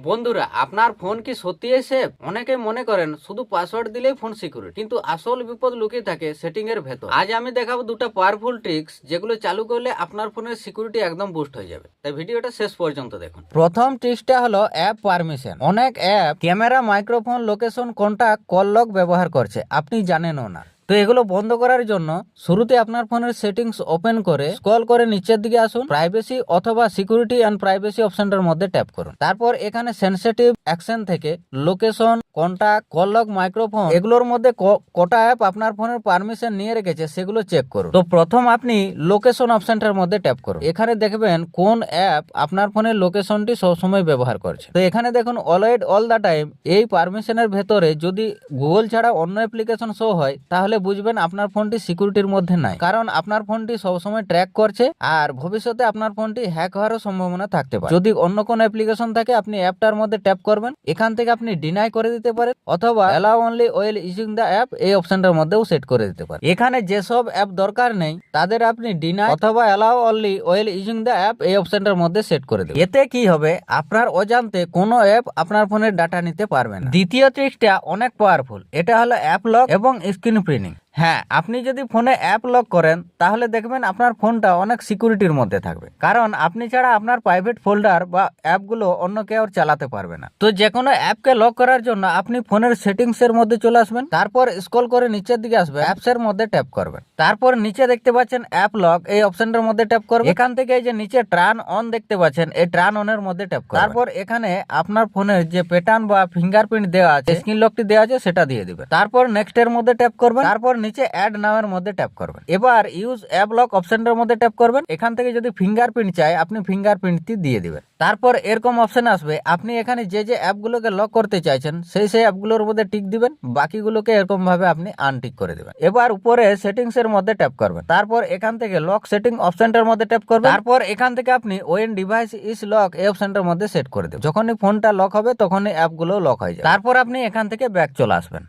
বন্ধুরা, আপনার ফোন কি সত্যিই সেফ? অনেকে মনে করেন শুধু পাসওয়ার্ড দিলেই ফোন সিকিউর, কিন্তু আসল বিপদ লুকিয়ে থাকে সেটিং এর ভেতর। আজ আমি দেখাবো দুটো পাওয়ারফুল ট্রিক্স যেগুলো চালু করলে আপনার ফোনের সিকিউরিটি একদম বুস্ট হয়ে যাবে। তাই ভিডিওটা শেষ পর্যন্ত দেখুন। প্রথম ট্রিক্সটা হলো অ্যাপ পারমিশন। অনেক app camera, microphone, location, contact, call log ব্যবহার করছে, আপনি জানেনও না। তো এগুলো বন্ধ করার জন্য শুরুতে আপনার ফোনের সেটিংস ওপেন করে স্ক্রল করে নিচের দিকে আসুন, প্রাইভেসি অথবা সিকিউরিটি এন্ড প্রাইভেসি অপশনটার মধ্যে ট্যাপ করুন। তারপর এখানে সেনসিটিভ অ্যাকশন থেকে location, contact, call log, microphone এগুলোর মধ্যে কটা অ্যাপ আপনার ফোনের পারমিশন নিয়ে রেখেছে সেগুলো চেক করুন। তো প্রথম আপনি লোকেশন অপশনটার মধ্যে ট্যাপ করুন। এখানে দেখবেন কোন অ্যাপ আপনার ফোনের লোকেশনটি সবসময় ব্যবহার করছে। তো এখানে দেখুন অলওয়েজ অল দা টাইম, এই পারমিশনের ভেতরে যদি গুগল ছাড়া অন্য অ্যাপ্লিকেশন শো হয় তাহলে বুঝবেন আপনার ফোনটি সিকিউরিটির মধ্যে নাই, কারণ আপনার ফোনটি সবসময় ট্র্যাক করছে আর ভবিষ্যতে আপনার ফোনটি হ্যাক হওয়ারও সম্ভাবনা থাকতে পারে। যদি অন্য কোনো অ্যাপ্লিকেশন থাকে আপনি অ্যাপটার মধ্যে ট্যাপ করবেন, এখান থেকে আপনি ডিনাই করে দিতে পারেন অথবা allow only well using the app এই অপশনটার মধ্যেও সেট করে দিতে পারেন। এখানে যেসব অ্যাপ দরকার নেই তাদের আপনি ডিনাই অথবা allow only well using the app এই অপশনটার মধ্যে সেট করে দেবেন। এতে কি হবে, আপনার অজান্তে কোনো অ্যাপ আপনার ফোনের ডাটা নিতে পারবে না। দ্বিতীয় ট্রিক্সটা অনেক পাওয়ারফুল, এটা হলো অ্যাপ লক এবং স্ক্রিন প্রিন্টিং। হ্যাঁ, আপনি যদি ফোনে অ্যাপ লক করেন তাহলে দেখবেন আপনার ফোনটা অনেক সিকিউরিটির মধ্যে থাকবে, কারণ আপনি ছাড়া আপনার প্রাইভেট ফোল্ডার বা অ্যাপগুলো অন্য কেউ চালাতে পারবে না। তো যে কোনো অ্যাপকে লক করার জন্য আপনি ফোনের সেটিংস এর মধ্যে চলে আসবেন, তারপর স্ক্রল করে নিচের দিকে আসবেন, অ্যাপস এর মধ্যে ট্যাপ করবেন। তারপর নিচে দেখতে পাচ্ছেন অ্যাপ লক, এই অপশনটার মধ্যে ট্যাপ করবেন। এখান থেকে এই যে নিচে টার্ন অন দেখতে পাচ্ছেন, এই টার্ন অন এর মধ্যে ট্যাপ করবেন। তারপর এখানে আপনার ফোনের যে প্যাটার্ন বা ফিঙ্গারপ্রিন্ট দেওয়া আছে, স্ক্রিন লকটি দেওয়া আছে, সেটা দিয়ে দিবেন। তারপর নেক্সট এর মধ্যে ট্যাপ করবেন। তারপর নিচে অ্যাড নাও এর মধ্যে ট্যাপ করবেন। এবার ইউজ অ্যাপ লক অপশনটার মধ্যে ট্যাপ করবেন। এখান থেকে যদি ফিঙ্গারপ্রিন্ট চাই আপনি ফিঙ্গারপ্রিন্টটি দিয়ে দিবেন। তারপর এরকম অপশন আসবে, আপনি এখানে যে যে অ্যাপগুলোকে লক করতে চাইছেন সেই অ্যাপগুলোর মধ্যে টিক দিবেন, বাকিগুলোকে এরকম ভাবে আপনি আনটিক করে দিবেন। এবার উপরে সেটিংস এর মধ্যে ট্যাপ করবেন। তারপর এখান থেকে লক সেটিং অপশনটার মধ্যে ট্যাপ করবেন। তারপর এখান থেকে আপনি ওয়েন ডিভাইস ইজ লক এই অপশনটার মধ্যে সেট করে দেবেন। যখনই ফোনটা লক হবে তখনই অ্যাপগুলো লক হয়ে যাবে। তারপর আপনি এখান থেকে ব্যাক চলে আসবেন।